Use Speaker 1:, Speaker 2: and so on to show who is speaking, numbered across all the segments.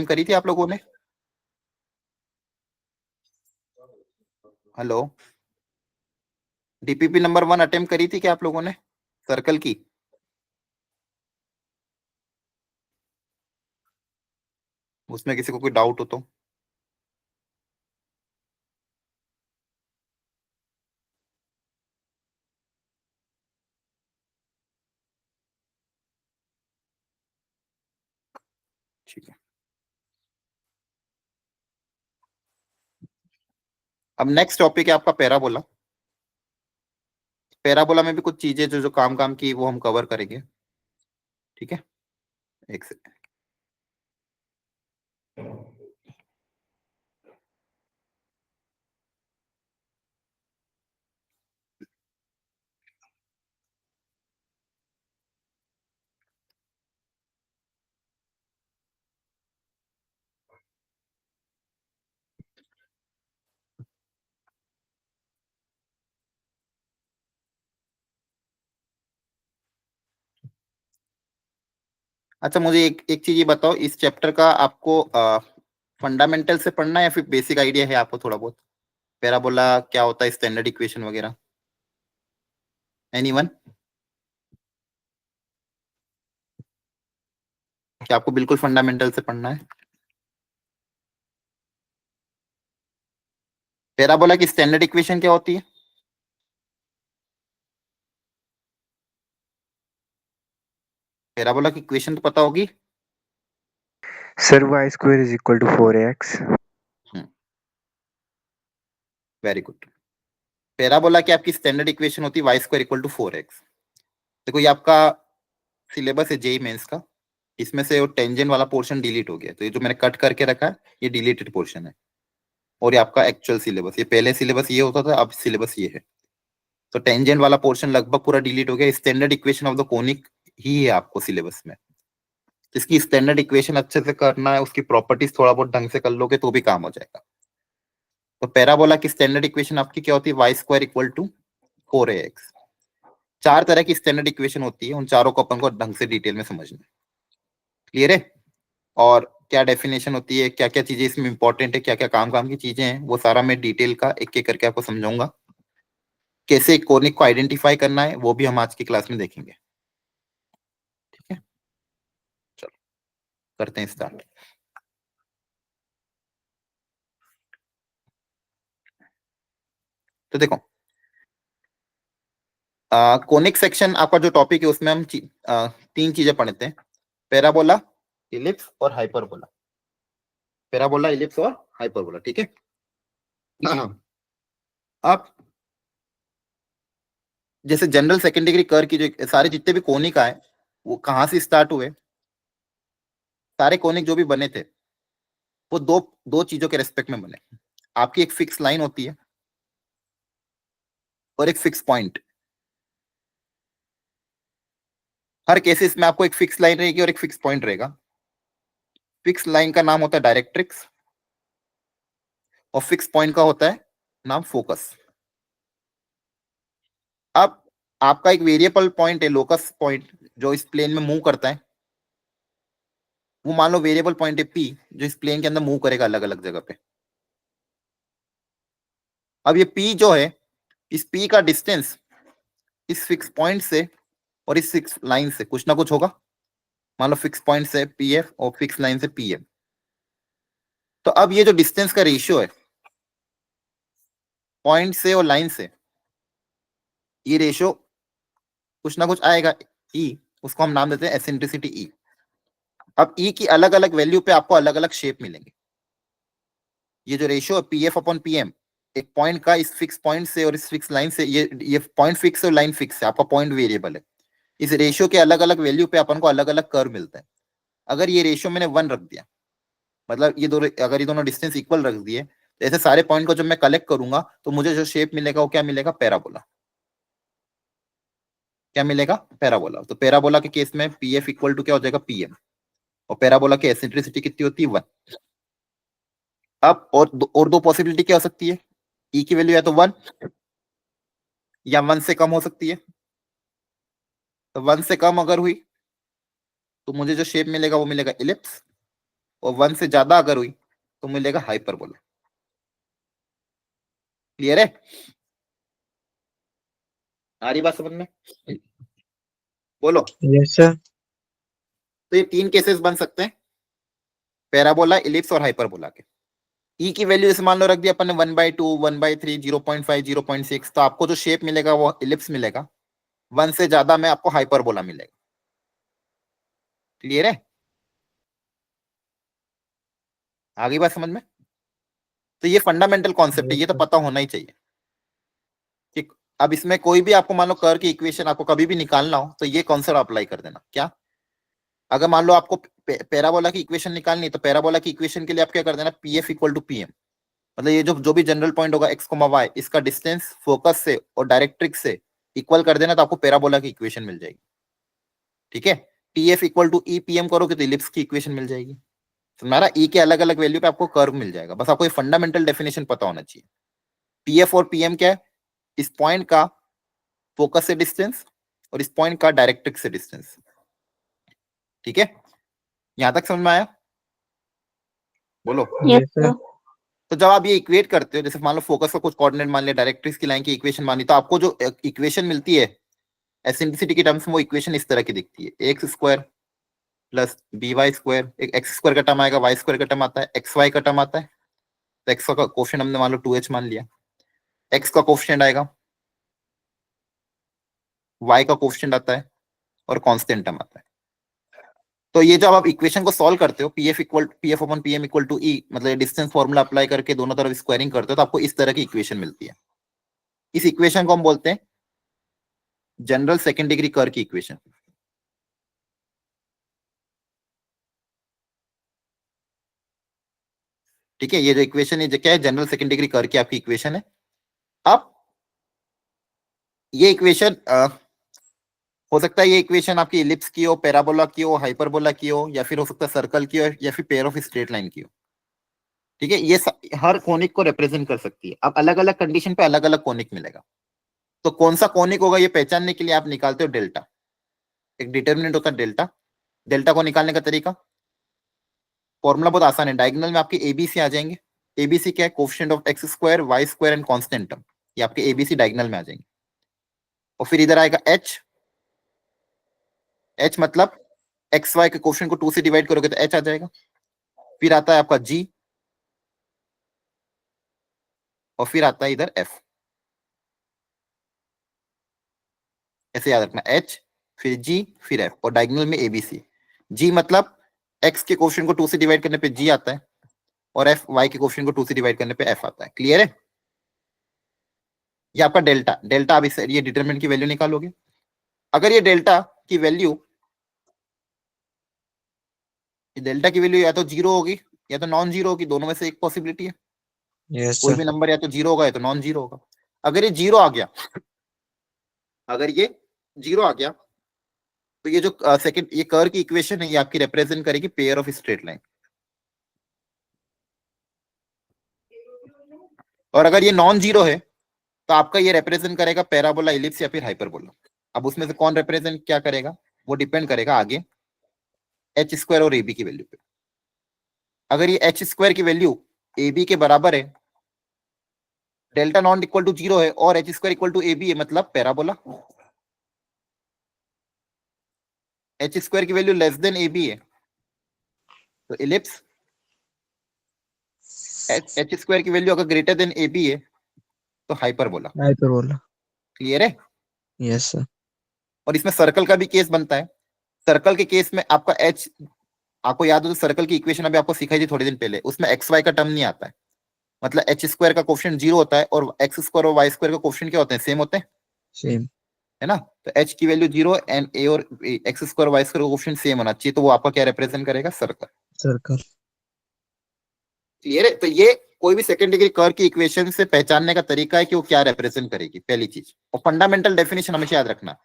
Speaker 1: करी थी आप लोगों ने? हेलो, डीपीपी नंबर 1 अटेम्प्ट करी थी क्या आप लोगों ने, सर्कल की? उसमें किसी को कोई डाउट हो तो? ठीक है। अब नेक्स्ट टॉपिक है आपका पैराबोला। पैराबोला में भी कुछ चीजें जो जो काम काम की वो हम कवर करेंगे। ठीक है, एक सेकंड। अच्छा, मुझे एक एक चीज ये बताओ, इस चैप्टर का आपको फंडामेंटल से पढ़ना है या फिर बेसिक आइडिया है आपको थोड़ा बहुत? पैराबोला क्या होता है, स्टैंडर्ड इक्वेशन वगैरह? एनीवन? क्या आपको बिल्कुल फंडामेंटल से पढ़ना है? पैराबोला की स्टैंडर्ड इक्वेशन क्या होती है? पैराबोला की इक्वेशन तो पता होगी।
Speaker 2: Sir, y square is equal to 4x.
Speaker 1: Very good. Parabola की आपकी स्टैंडर्ड इक्वेशन होती है y square equal to 4x। देखो, ये आपका सिलेबस है जेई मेंस का। इसमें से वो टेंजेंट वाला पोर्शन डिलीट हो गया, तो ये जो मैंने कट करके रखा है ये डिलीटेड पोर्शन है। और ये आपका एक्चुअल सिलेबस, ये पहले सिलेबस ये होता था, अब सिलेबस ये है। तो टेंजेंट वाला पोर्शन लगभग पूरा डिलीट हो गया। Standard equation of the conic ही है आपको सिलेबस में। जिसकी स्टैंडर्ड इक्वेशन अच्छे से करना है, उसकी प्रॉपर्टीज थोड़ा बहुत ढंग से कर लोगे तो भी काम हो जाएगा। तो पैराबोला की स्टैंडर्ड इक्वेशन आपकी क्या होती है? Y square equal to 4ax। चार तरह की स्टैंडर्ड इक्वेशन होती है, उन चारों को अपन को ढंग से डिटेल में समझना है। क्लियर है? और क्या डेफिनेशन होती है, क्या क्या चीजें इसमें इंपॉर्टेंट है, क्या क्या काम काम की चीजें हैं, वो सारा मैं डिटेल का एक एक करके आपको समझाऊंगा। कैसे कोनिक को आइडेंटिफाई करना है वो भी हम आज की क्लास में देखेंगे। ठीक है, चलो करते हैं स्टार्ट। तो देखो, कोनिक सेक्शन आपका जो टॉपिक है उसमें हम तीन चीजें पढ़ते हैं। पैराबोला, इलिप्स और हाइपरबोला। पैराबोला, इलिप्स और हाइपरबोला। ठीक है। हाँ। अब जैसे जनरल सेकेंड डिग्री कर की जो सारे जितने भी कोनिक आए वो कहाँ से स्टार्ट हुए? सारे कोनिक जो भी बने थे वो दो दो चीजों के रेस्पेक्ट में बने। आपकी एक फिक्स लाइन होती है और एक फिक्स पॉइंट। हर केसेस में आपको एक फिक्स लाइन रहेगी और एक फिक्स पॉइंट रहेगा। फिक्स लाइन का नाम होता है डायरेक्ट्रिक्स और फिक्स पॉइंट का होता है नाम फोकस। अब आपका एक वेरिएबल पॉइंट है, लोकस पॉइंट, जो इस प्लेन में मूव करता है। वो मान लो वेरिएबल पॉइंट है पी, जो इस प्लेन के अंदर मूव करेगा अलग अलग जगह पे। अब ये पी जो है, इस पी का डिस्टेंस इस फिक्स पॉइंट से और इस फिक्स लाइन से कुछ ना कुछ होगा। मान लो फिक्स पॉइंट से पी एफ और फिक्स लाइन से पी एम। तो अब ये जो डिस्टेंस का रेशियो है पॉइंट से और लाइन से, ये रेशियो कुछ ना कुछ आएगा। ई, उसको हम नाम देते हैं एसेंट्रिसिटी ई। अब ई की अलग अलग वैल्यू पे आपको अलग अलग शेप मिलेंगे। ये जो रेशियो है P F upon P M, एक पॉइंट का इस फिक्स पॉइंट से और इस फिक्स लाइन से, ये पॉइंट फिक्स और लाइन फिक्स है, आपका पॉइंट वेरिएबल है। इस रेशियो के अलग अलग वैल्यू पे अपन को अलग अलग कर्व मिलता है। अगर ये रेशियो मैंने 1 रख दिया, मतलब ये दोनों, अगर ये दोनों डिस्टेंस इक्वल रख दिए, तो ऐसे सारे पॉइंट को जब मैं कलेक्ट करूंगा तो मुझे जो शेप मिलेगा वो क्या मिलेगा? पैराबोला। क्या मिलेगा? पैराबोला। तो पैराबोला के केस में पी एफ इक्वल टू क्या हो जाएगा? P M. और पैराबोला की एसेंट्रिसिटी कितनी होती है? 1। अब और दो पॉसिबिलिटी क्या हो सकती है? ई की वैल्यू या तो 1 या 1 से कम हो सकती है। तो 1 से कम अगर हुई तो मुझे जो शेप मिलेगा वो मिलेगा इलिप्स। और 1 से ज्यादा अगर हुई तो मिलेगा हाइपरबोला। क्लियर है? आ रही बात समझ में? बोलो।
Speaker 2: Yes, sir.
Speaker 1: तो ये 3 केसेस बन सकते हैं, पैराबोला, इलिप्स और हाइपरबोला के। ई की वैल्यू इसे मान लो रख दिया अपन ने 1/2, 1/3, 0.5, 0.6, तो आपको जो शेप मिलेगा वो इलिप्स मिलेगा। 1 से ज्यादा में आपको हाइपरबोला मिलेगा। क्लियर है? आगे बात समझ में? तो ये फंडामेंटल कॉन्सेप्ट है,
Speaker 2: Yes,
Speaker 1: ये तो
Speaker 2: sir.
Speaker 1: पता होना ही चाहिए कि अब इसमें कोई भी आपको मान लो कर्व की इक्वेशन आपको कभी भी निकालना हो तो ये कॉन्सेप्ट अप्लाई कर देना। क्या? अगर मान लो आपको पैराबोला की इक्वेशन निकालनी है तो पैराबोला की इक्वेशन के लिए आप क्या कर देना, P F equal to P M, मतलब ये जो जो भी जनरल पॉइंट होगा एक्स कोमा वाई, इसका डिस्टेंस फोकस से और डायरेक्ट्रिक्स से इक्वल कर देना, तो आपको पैराबोला की इक्वेशन मिल जाएगी। ठीक है? T F equal to E P M करोगे तो इलिप्स की इक्वेशन मिल जाएगी। तो हमारा ई के अलग अलग वैल्यू पे आपको कर्व मिल जाएगा। बस आपको ये फंडामेंटल डेफिनेशन पता होना चाहिए। पी एफ और पी एम क्या है? इस पॉइंट का फोकस से डिस्टेंस और इस पॉइंट का डायरेक्ट्रिक्स से डिस्टेंस। ठीक है? यहां तक समझ में आया? बोलो।
Speaker 2: Yes, sir.
Speaker 1: तो जब आप ये इक्वेट करते हो, जैसे मान लो फोकस का कुछ कोऑर्डिनेट मान लिया, डायरेक्ट्रिक्स की लाइन की इक्वेशन मानी, तो आपको जो इक्वेशन मिलती है एसेंट्रिसिटी की टर्म्स में, वो इक्वेशन इस तरह की दिखती है, x square plus b y square, एक एक्स स्क्वायर का टर्म आएगा, वाई स्क्वायर का टर्म आता है, एक्स वाई का टर्म आता है। तो एक्स का कोफिशिएंट हमने मान लो 2h मान लिया, एक्स का कोफिशिएंट आएगा, वाई का कोफिशिएंट आता है और कांस्टेंट टर्म आता है। तो ये जब आप इक्वेशन को सॉल्व करते हो, P F upon P M equal to E, मतलब डिस्टेंस फॉर्मूला अप्लाई करके दोनों तरफ स्क्वायरिंग करते हो, तो आपको इस तरह की इक्वेशन मिलती है। इस इक्वेशन को हम बोलते हैं जनरल सेकंड डिग्री कर्व की इक्वेशन। ठीक है? ये जो इक्वेशन है, क्या है? जनरल सेकंड डिग्री कर्व की आपकी इक्वेशन है। अब ये इक्वेशन हो सकता है ये इक्वेशन आपकी इलिप्स की हो, पैराबोला की हो, हाइपरबोला की हो, या फिर हो सकता है सर्कल की हो, या फिर पेयर ऑफ स्ट्रेट लाइन की हो। ठीक है? ये हर कोनिक को रिप्रेजेंट कर सकती है। अब अलग अलग कंडीशन पे अलग अलग कोनिक मिलेगा। तो कौन सा कोनिक होगा ये पहचानने के लिए आप निकालते हो डेल्टा। एक डिटर्मिनेंट होता है डेल्टा। डेल्टा को निकालने का तरीका, फॉर्मूला बहुत आसान है, डायगोनल में आपके एबीसी आ जाएंगे। एबीसी क्या है? Coefficient of x square, y square and constant term. ये आपके एबीसी डायगोनल में आ जाएंगे। और फिर इधर आएगा एच। एच मतलब एक्स वाई के कोएफिशिएंट को 2 से डिवाइड करोगे तो एच आ जाएगा। फिर आता है आपका जी, और फिर आता है इधर एफ। ऐसे याद रखना, एच फिर जी फिर एफ, और डायगोनल में एबीसी। जी मतलब एक्स के कोएफिशिएंट को 2 से डिवाइड करने पे जी आता है, और एफ वाई के कोएफिशिएंट को 2 से डिवाइड करने पे एफ आता है। क्लियर है? ये आपका डेल्टा। डेल्टा आप इस ये डिटरमिनेंट की वैल्यू निकालोगे। अगर ये डेल्टा की वैल्यू या तो जीरो होगी या तो नॉन जीरो होगी, दोनों में से एक पॉसिबिलिटी है।
Speaker 2: Yes,
Speaker 1: कोई
Speaker 2: sir.
Speaker 1: भी नंबर या तो जीरो होगा या तो नॉन जीरो होगा। अगर ये जीरो आ गया, अगर ये जीरो आ गया, तो ये जो सेकंड ये कर्व की इक्वेशन है, ये आपकी रिप्रेजेंट करेगी पेयर ऑफ स्ट्रेट लाइन। और अगर ये नॉन जीरो है तो आपका ये रिप्रेजेंट करेगा पैराबोला, इलिप्स या फिर हाइपरबोला। अब उसमें से कौन रिप्रेजेंट क्या करेगा वो डिपेंड करेगा आगे एच स्क्वायर और एबी की वैल्यू पे। अगर ये एच स्क्वायर की वैल्यू एबी के बराबर है, delta non equal to zero है, और h square equal to ab है, मतलब पैराबोला। एच स्क्वायर की वैल्यू लेस देन एबी है तो इलिप्स। एच स्क्वायर की वैल्यू अगर ग्रेटर देन एबी है तो हाइपरबोला।
Speaker 2: Hyperbola.
Speaker 1: क्लियर है?
Speaker 2: Yes, sir.
Speaker 1: और इसमें सर्कल का भी केस बनता है। सर्कल के केस में आपका एच, आपको याद हो तो सर्कल की इक्वेशन अभी आपको सिखाई थी थोड़े दिन पहले, उसमें एक्स वाई का टर्म नहीं आता है। मतलब एच स्क्वायर का कोफिशिएंट जीरो होता है, और एक्स स्क्वायर और वाई स्क्वायर का कोफिशिएंट क्या होते हैं? सेम होते हैं,
Speaker 2: Same.
Speaker 1: है ना? तो एच की वैल्यू जीरो एंड ए और एक्स स्क्वायर वाई स्क्वायर का कोफिशिएंट सेम होना चाहिए, तो वो आपका क्या रिप्रेजेंट करेगा? सर्कल।
Speaker 2: Circle.
Speaker 1: क्लियर है? तो ये कोई भी सेकंड डिग्री कर्व की इक्वेशन से पहचानने का तरीका है कि वो क्या रिप्रेजेंट करेगी, पहली चीज। और फंडामेंटल डेफिनेशन हमेशा याद रखना,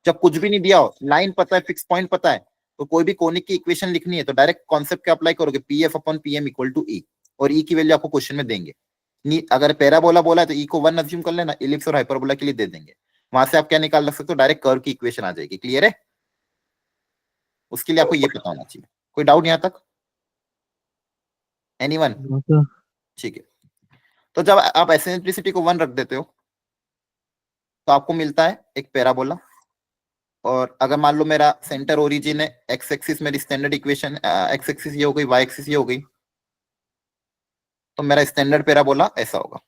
Speaker 1: जब कुछ भी नहीं दिया हो, लाइन पता है, फिक्स पॉइंट पता है, तो कोई भी कोनिक की इक्वेशन लिखनी है तो डायरेक्ट कॉन्सेप्ट क्या अप्लाई करोगे? P F upon P M equal to E, और ई की वैल्यू आपको क्वेश्चन में देंगे। अगर पैराबोला बोला है तो ई को 1 अज्यूम कर लेना, इलिप्स और हाइपरबोला के लिए दे देंगे। वहां से आप क्या निकाल सकते हो? डायरेक्ट कर्व की इक्वेशन आ जाएगी। क्लियर है? उसके लिए आपको ये पता होना चाहिए। कोई डाउट यहां तक? एनीवन?
Speaker 2: No, sir.
Speaker 1: ठीक है, तो जब आप एसेंट्रिसिटी को 1 रख देते हो तो आपको मिलता है एक पैराबोला। और अगर मान लो मेरा सेंटर ओरिजिन है, एक्स एक्सिस मेरी स्टैंडर्ड इक्वेशन, एक्स एक्सिस ये हो गई, वाई एक्सिस ये हो गई, तो मेरा स्टैंडर्ड पैराबोला ऐसा होगा।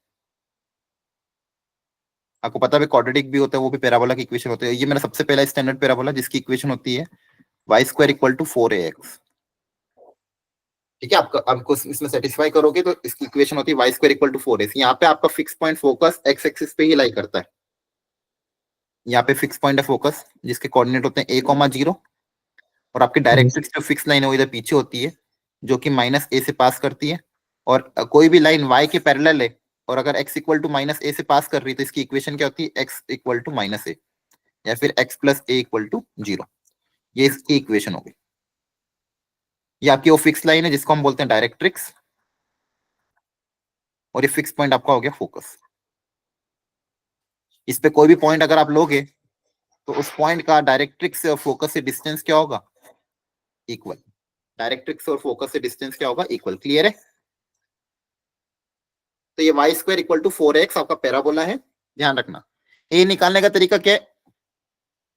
Speaker 1: आपको पता है क्वाड्रेटिक भी होता है, वो भी पैराबोला की इक्वेशन होती है। ये मेरा सबसे पहला स्टैंडर्ड पैराबोला जिसकी इक्वेशन होती है y square equal to 4ax। ठीक है, आपको इसमें सेटिस्फाई करोगे तो इसकी इक्वेशन होती है y square equal to 4ax। यहाँ पे आपका fix point focus x axis पे ही लाई करता है। यहाँ पे फिक्स पॉइंट है फोकस जिसके कोऑर्डिनेट होते हैं a,0 और आपकी डायरेक्ट्रिक्स जो फिक्स लाइन है वो इधर पीछे होती है जो कि -a से पास करती है। और कोई भी लाइन y के पैरेलल है और अगर x इक्वल टू -a से पास कर रही है तो इसकी इक्वेशन क्या होती है, x इक्वल टू -a या फिर x plus a equal to 0। ये इसकी इक्वेशन होगी। ये आपकी वो फिक्स लाइन है जिसको हम बोलते हैं डायरेक्ट्रिक्स, और ये फिक्स पॉइंट आपका हो गया फोकस। इस पे कोई भी पॉइंट अगर आप लोगे तो उस पॉइंट का डायरेक्ट्रिक्स से और फोकस से डिस्टेंस क्या होगा, इक्वल। डायरेक्ट्रिक्स और फोकस से डिस्टेंस क्या होगा, इक्वल। क्लियर है? तो ये Y square equal to 4x आपका पैराबोला है। ध्यान रखना, ए निकालने का तरीका क्या है,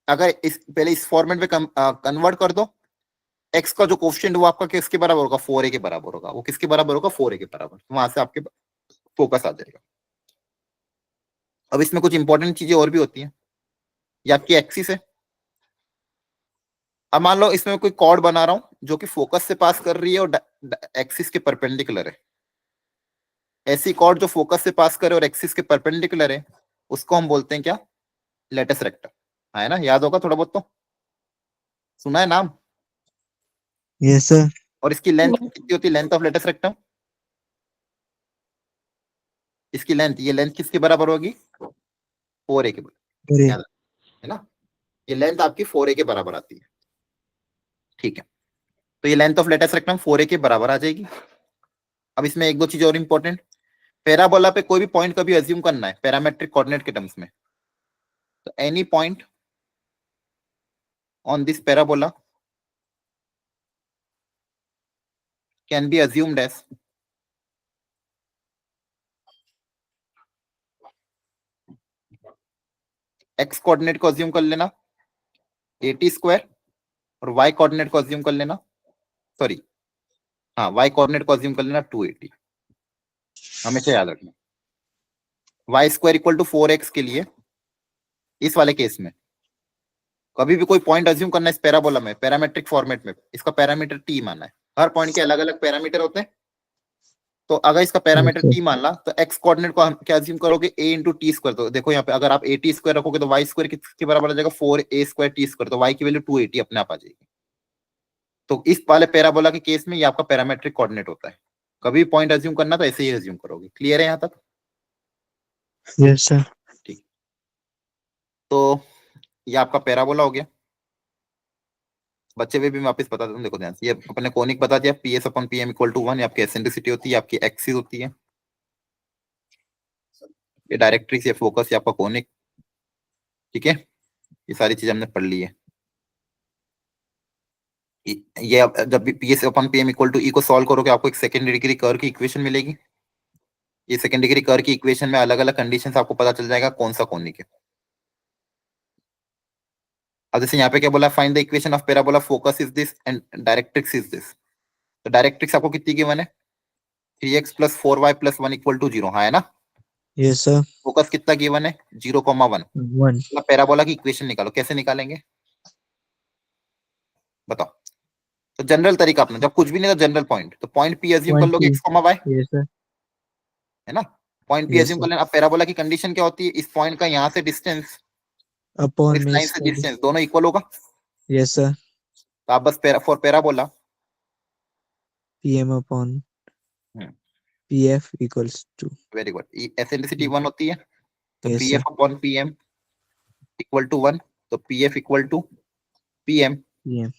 Speaker 1: अगर पहले इस फॉर्मेट में कन्वर्ट कर दो, x का जो कोफिशिएंट वो आपका किसके बराबर होगा, 4a के बराबर होगा। वो किसके बराबर होगा, 4a के बराबर। वहां से आपके फोकस आ जाएगा। अब इसमें कुछ इंपॉर्टेंट चीजें और भी होती हैं। ये आपकी एक्सिस है। अब मान लो इसमें कोई कॉर्ड बना रहा हूं जो कि फोकस से पास कर रही है और एक्सिस के परपेंडिकुलर है। ऐसी कॉर्ड जो फोकस से पास करे और एक्सिस के परपेंडिकुलर है उसको हम बोलते हैं क्या, लेटस रेक्टम। है ना, याद होगा थोड़ा बहुत तो, सुना है नाम।
Speaker 2: Yes, sir.
Speaker 1: और इसकी लेंथ कितनी होती है, लेंथ ऑफ लेटस रेक्टम, इसकी लेंथ, ये लेंथ किसके बराबर होगी, 4a के बराबर।
Speaker 2: Sorry.
Speaker 1: याद है ना, ये लेंथ आपकी 4a के बराबर आती है। ठीक है, तो ये length of latus rectum 4a के बराबर आ जाएगी। अब इसमें एक दो चीज और इंपॉर्टेंट, पैराबोला पे कोई भी पॉइंट कभी अज्यूम करना है पैरामेट्रिक कोऑर्डिनेट के टर्म्स में, तो any point on this parabola can be assumed as x coordinate को अज्यूम कर लेना 80 स्क्वायर और वाई कोऑर्डिनेट को अज्यूम कर लेना, सॉरी हाँ, वाई कोऑर्डिनेट को अज्यूम कर लेना 280। हमेशा याद रखना, Y square equal to 4x के लिए इस वाले केस में कभी भी कोई पॉइंट अज्यूम करना है इस पैराबोला में पैरामेट्रिक फॉर्मेट में, इसका पैरामीटर t मानना है। हर पॉइंट के अलग अलग पैरामीटर होते हैं, तो अगर इसका पैरामीटर
Speaker 2: Okay.
Speaker 1: t मान ला तो x कोऑर्डिनेट को हम क्या अज्यूम करोगे, a इंटू टी स्क्वायर। तो देखो यहाँ पे अगर आप a t स्क्वायर रखोगे तो y स्क्वायर किसके बराबर आ जाएगा, 4a स्क्वायर t स्क्वायर, तो y की वैल्यू 280 अपने आप आ जाएगी। तो इस वाले पैराबोला के केस में ये आपका पैरामेट्रिक कोऑर्डिनेट होता है। कभी पॉइंट अज्यूम करना तो ऐसे ही अज्यूम करोगे। क्लियर है यहाँ तक?
Speaker 2: Yes, sir.
Speaker 1: ठीक, तो ये आपका पैराबोला हो गया। बच्चे भी मैं वापस बता देता हूँ, देखो ध्यान से, ये अपने कोनिक बता दिया, PS upon PM equal to 1, आपकी एसेंट्रिसिटी होती है, आपकी एक्सिस होती है, ये डायरेक्ट्रिक्स, ये फोकस, ये आपका कोनिक। ठीक है, ये सारी चीजें हमने पढ़ ली है। ये जब भी PS upon PM equal to E को सॉल्व करोगे आपको एक सेकेंड डिग्री कर्व की इक्वेशन मिलेगी। ये सेकेंड डिग्री कर्व की इक्वेशन में अलग अलग कंडीशंस आपको पता चल जाएगा कौन सा कोनिक है। अब जैसे यहाँ पे क्या बोला, find the equation of parabola, focus is this and directrix is this. तो डायरेक्ट्रिक्स आपको कितनी गिवन है, 3x plus 4y plus 1 equal to 0, हाँ है ना।
Speaker 2: Yes, sir.
Speaker 1: फोकस कितना गिवन है, 0,1।
Speaker 2: 1.
Speaker 1: पैराबोला की इक्वेशन निकालो, कैसे निकालेंगे बताओ। तो जनरल तरीका अपना, जब कुछ भी नहीं तो जनरल पॉइंट, तो पॉइंट P अज्यूम कर लोगे
Speaker 2: P.
Speaker 1: x, y,
Speaker 2: Yes, sir.
Speaker 1: है ना। Point P
Speaker 2: Yes,
Speaker 1: assume
Speaker 2: sir.
Speaker 1: कर लेना। अब पैराबोला की कंडीशन क्या होती है, इस पॉइंट का यहाँ से डिस्टेंस और
Speaker 2: Upon
Speaker 1: इस
Speaker 2: me
Speaker 1: लाइन से
Speaker 2: study.
Speaker 1: डिस्टेंस दोनों इक्वल होगा।
Speaker 2: Yes, sir.
Speaker 1: तो आप बस for parabola
Speaker 2: PM upon PF equals to.
Speaker 1: Very good, eccentricity 1 होती है तो
Speaker 2: Yes,
Speaker 1: PF
Speaker 2: sir.
Speaker 1: Upon PM equal to 1, तो PF equal to PM।
Speaker 2: PM.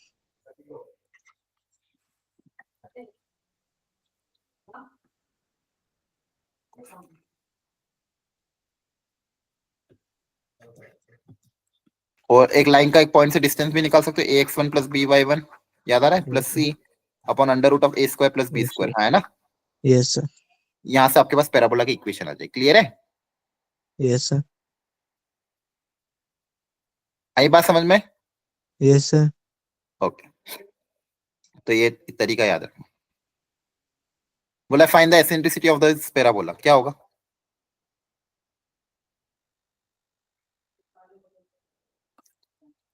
Speaker 1: और एक लाइन का एक पॉइंट से डिस्टेंस भी निकाल सकते हो, ax1 प्लस by1, याद आ रहा है, plus
Speaker 2: Yes,
Speaker 1: c upon under root of a square plus b
Speaker 2: Yes,
Speaker 1: square,
Speaker 2: sir.
Speaker 1: है ना।
Speaker 2: Yes, sir.
Speaker 1: यहाँ से आपके पास पैराबोला की इक्वेशन आ जाए। क्लियर है?
Speaker 2: Yes, sir.
Speaker 1: आई बात समझ में?
Speaker 2: Yes, sir.
Speaker 1: ओके, तो ये तरीका याद रखना। बोला find the eccentricity of the parabola, क्या होगा?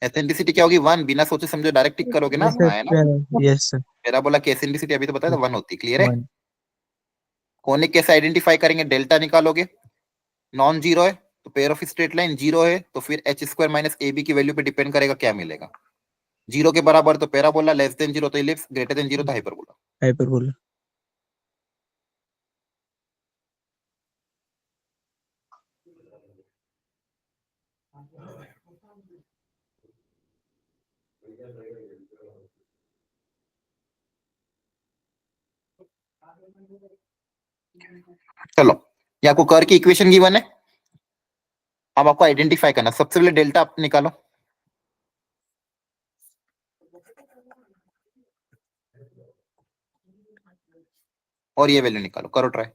Speaker 1: एसेंट्रिसिटी क्या होगी? 1। बिना सोचे समझे डायरेक्ट टिक करोगे ना?
Speaker 2: Yes, sir.
Speaker 1: हाँ, है ना?
Speaker 2: Yes, sir.
Speaker 1: पैराबोला की एसेंट्रिसिटी अभी तो बताया था 1 होती। क्लियर है?
Speaker 2: 1.
Speaker 1: कोनिक कैसे आइडेंटिफाई करेंगे? डेल्टा निकालोगे, नॉन जीरो है तो pair of straight line zero है, तो फिर h square minus a b की वैल्यू पे डिपेंड करेगा क्या मिलेगा। जीरो के बराबर तो पैराबोला, लेस देन जीरो तो इलिप्स, ग्रेटर देन जीरो तो हाइपरबोला।
Speaker 2: Hyperbola.
Speaker 1: चलो, ये आपको कर की इक्वेशन गिवन है। अब आपको आइडेंटिफाई करना, सबसे पहले डेल्टा आप निकालो। और ये वैल्यू निकालो, करो ट्राई।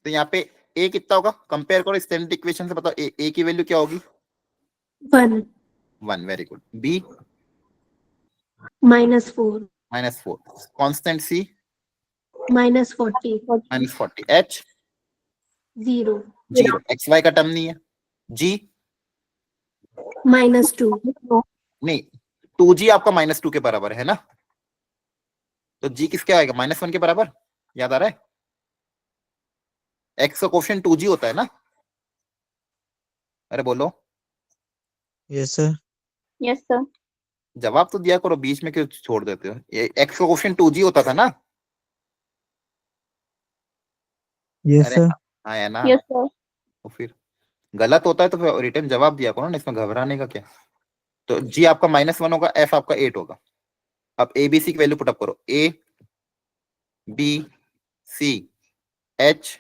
Speaker 1: तो यहाँ पे ए कितना होगा? कंपेयर करो स्टैंडर्ड इक्वेशन से, बताओ ए की वैल्यू क्या होगी?
Speaker 3: 1.
Speaker 1: 1, वेरी गुड। बी
Speaker 3: -4.
Speaker 1: -4, कांस्टेंट सी
Speaker 3: -40.
Speaker 1: -40, एच
Speaker 3: 0.
Speaker 1: 0, एक्स वाई का टर्म नहीं है। जी
Speaker 3: -2.
Speaker 1: नहीं, 2g आपका -2 के बराबर है ना, तो जी किसके आएगा? -1 के बराबर। याद आ रहा है? एक्स का कोफिशिएंट 2g होता है ना? अरे बोलो,
Speaker 2: Yes, sir.
Speaker 3: Yes, sir.
Speaker 1: जवाब तो दिया करो, बीच में क्यों छोड़ देते हो? ये एक्स का कोफिशिएंट 2g होता था ना?
Speaker 2: Yes,
Speaker 1: अरे
Speaker 2: sir.
Speaker 1: हाँ है ना?
Speaker 3: Yes, sir.
Speaker 1: तो फिर गलत होता है तो फिर रिटर्न जवाब दिया करो ना, इसमें घबराने का क्या। तो जी आपका -1 होगा, एफ आपका 8 होगा। अब ए बी सी की वैल्यू पुटअप करो, a b c h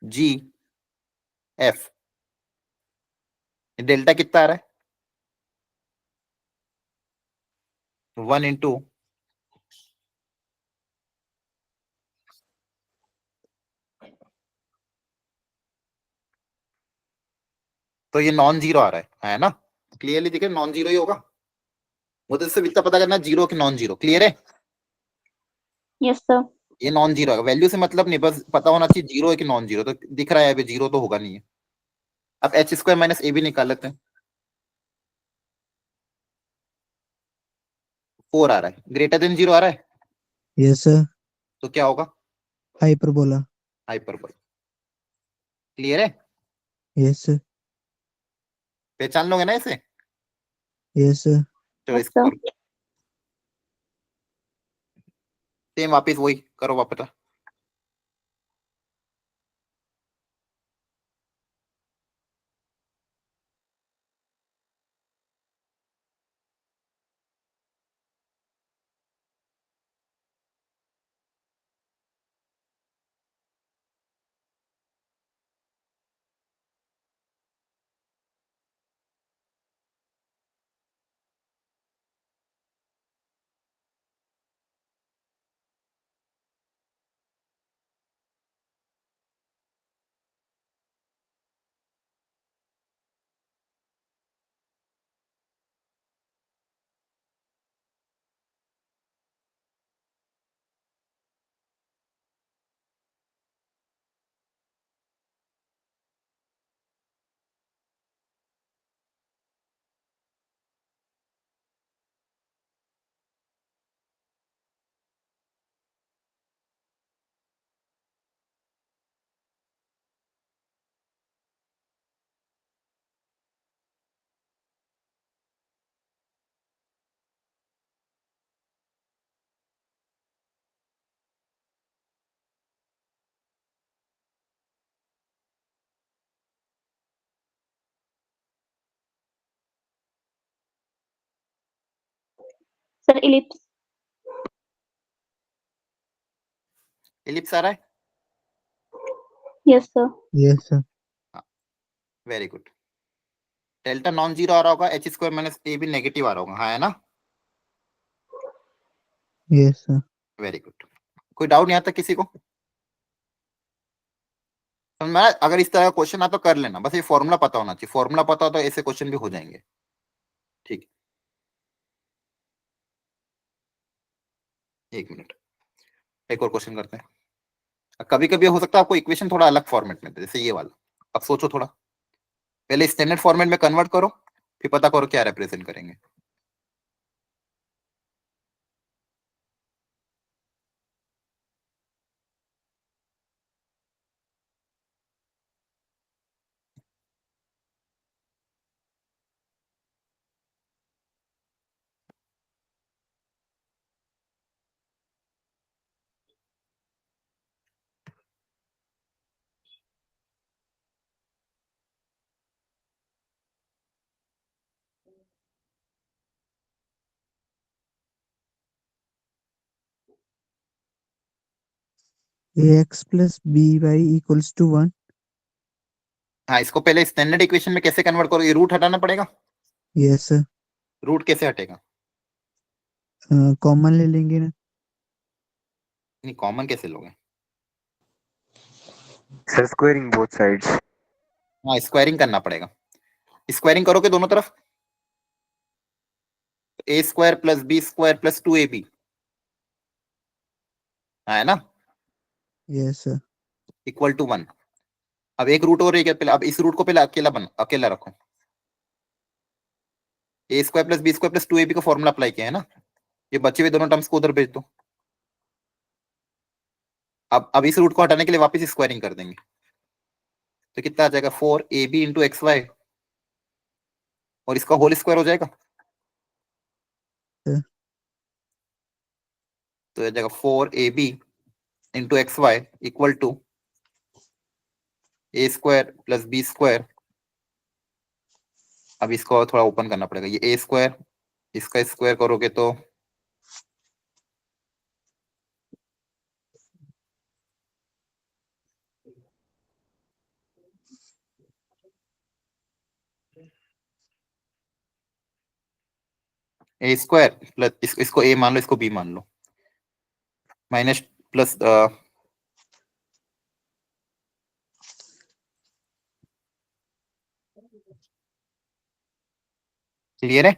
Speaker 1: g f, delta कितना आ रहा है? 1 इंटू तो ये नॉन जीरो आ रहा है ना? क्लियरली दिखे, नॉन जीरो ही होगा। मुझे इससे इतना पता करना, जीरो कि नॉन जीरो। क्लियर है?
Speaker 3: Yes, sir.
Speaker 1: ये नॉन जीरो है, वैल्यू से मतलब नहीं, बस पता होना चाहिए जीरो है कि नॉन जीरो। तो दिख रहा है अभी जीरो तो होगा नहीं है। अब एच स्क्वायर माइनस ए भी निकाल लेते हैं। 4 आ रहा है, ग्रेटर देन जीरो आ रहा है,
Speaker 2: Yes, sir.
Speaker 1: तो क्या होगा?
Speaker 2: Hyperbola.
Speaker 1: हाइपरबोला। क्लियर है?
Speaker 2: Yes, sir.
Speaker 1: पहचान लोगे ना इसे?
Speaker 2: Yes, sir.
Speaker 1: चलो
Speaker 3: Yes,
Speaker 1: इसको
Speaker 3: sir.
Speaker 1: करो, सेम वापस वही करो वापस।
Speaker 3: Sir, ellipse.
Speaker 1: एलिप्स आ रहा है?
Speaker 3: Yes, sir.
Speaker 2: Yes, sir.
Speaker 1: Very good. Delta non zero आ रहा होगा, एच स्क्वायर माइनस ए भी नेगेटिव आ रहा होगा, हाँ है ना?
Speaker 2: Yes, sir.
Speaker 1: Very good. कोई डाउट यहाँ तक किसी को? समझ में आया? अगर इस तरह का क्वेश्चन आता तो कर लेना, बस ये फॉर्मूला पता होना चाहिए। फॉर्मूला पता हो तो ऐसे क्वेश्चन भी हो जाएंगे। ठीक, एक मिनट, एक और क्वेश्चन करते हैं। कभी कभी हो सकता है आपको इक्वेशन थोड़ा अलग फॉर्मेट में दे, जैसे ये वाला। अब सोचो थोड़ा, पहले स्टैंडर्ड फॉर्मेट में कन्वर्ट करो, फिर पता करो क्या रिप्रेजेंट करेंगे।
Speaker 2: Ax plus by equals to 1.
Speaker 1: हाँ, इसको पहले स्टैंडर्ड इक्वेशन में कैसे कन्वर्ट करो? ये रूट हटाना पड़ेगा।
Speaker 2: Yes, sir.
Speaker 1: रूट कैसे हटेगा?
Speaker 2: कॉमन ले लेंगे ना।
Speaker 1: नहीं, कॉमन कैसे लोगे?
Speaker 2: Sir, squaring both sides.
Speaker 1: हाँ, स्क्वायरिंग करना पड़ेगा। स्क्वायरिंग करोगे दोनों तरफ, A square plus B square plus 2ab, है ना,
Speaker 2: Yes, sir.
Speaker 1: Equal to 1। अब एक रूट और है क्या? पहले अब इस रूट को पहले अकेला रखो। A square plus B square plus 2ab का फॉर्मूला अप्लाई किया है ना, ये बचे हुए दोनों टर्म्स को उधर भेज दो। अब इस रूट को हटाने के लिए वापस स्क्वायरिंग कर देंगे, तो कितना आ जाएगा? 4ab इंटू एक्स वाई, और इसका होल स्क्वायर हो जाएगा,
Speaker 2: Yeah.
Speaker 1: तो ये जाएगा 4ab into x y equal to a square plus B square. अब इसको थोड़ा ओपन करना पड़ेगा, ये ए स्क्वायर, इसका स्क्वायर करोगे तो ए स्क्वायर प्लस इसको ए मान लो, इसको बी मान लो, माइनस प्लस क्लियर है?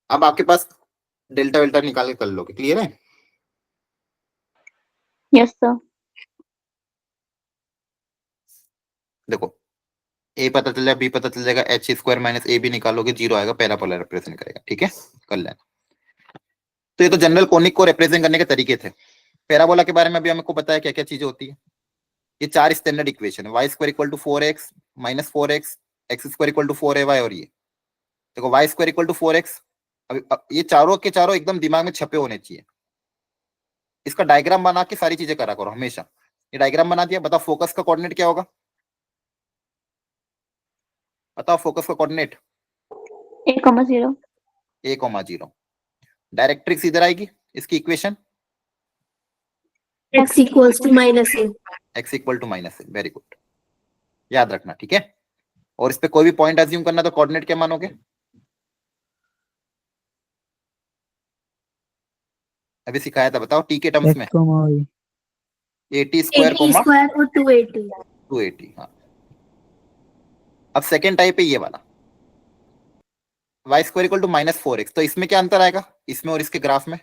Speaker 1: अब आपके पास डेल्टा वेल्टा निकाल के कर लोगे। क्लियर है?
Speaker 3: Yes, sir.
Speaker 1: देखो, ए पता चल जाएगा, बी पता चल जाएगा, h square minus a b निकालोगे, जीरो आएगा, पहला पोलर रिप्रेजेंट करेगा। ठीक है, कर लेना। तो ये तो जनरल कोनिक को रिप्रेजेंट करने के तरीके थे। पैराबोला के बारे में अभी हमको बताया क्या क्या चीजें होती है। ये 4 स्टैंडर्ड इक्वेशन है, y square equal to 4x minus 4x, x square equal to 4ay, और ये देखो Y square equal to 4x। अब ये चारों के चारों एकदम दिमाग में छपे होने चाहिए। इसका डायग्राम बना के सारी चीजें करा करो हमेशा। ये डायग्राम बना दिया, बताओ फोकस का कोऑर्डिनेट क्या होगा, बताओ फोकस का कोऑर्डिनेट
Speaker 3: 8,0.
Speaker 1: a,0। डायरेक्ट्रिक्स इधर आएगी, इसकी equation
Speaker 4: x equals to minus a.
Speaker 1: x equal to minus a. Very good, याद रखना, ठीक है। और इस पे कोई भी पॉइंट अज्यूम करना तो कोऑर्डिनेट क्या मानोगे, अभी सिखाया था, बताओ टी के टर्म्स में। एटी स्क्वायर
Speaker 4: 80
Speaker 1: कोमा
Speaker 4: square और 280.
Speaker 1: 280। हाँ, अब सेकेंड टाइप है ये वाला, y square equal to minus 4x। तो इसमें क्या अंतर आएगा, इसमें और इसके ग्राफ में?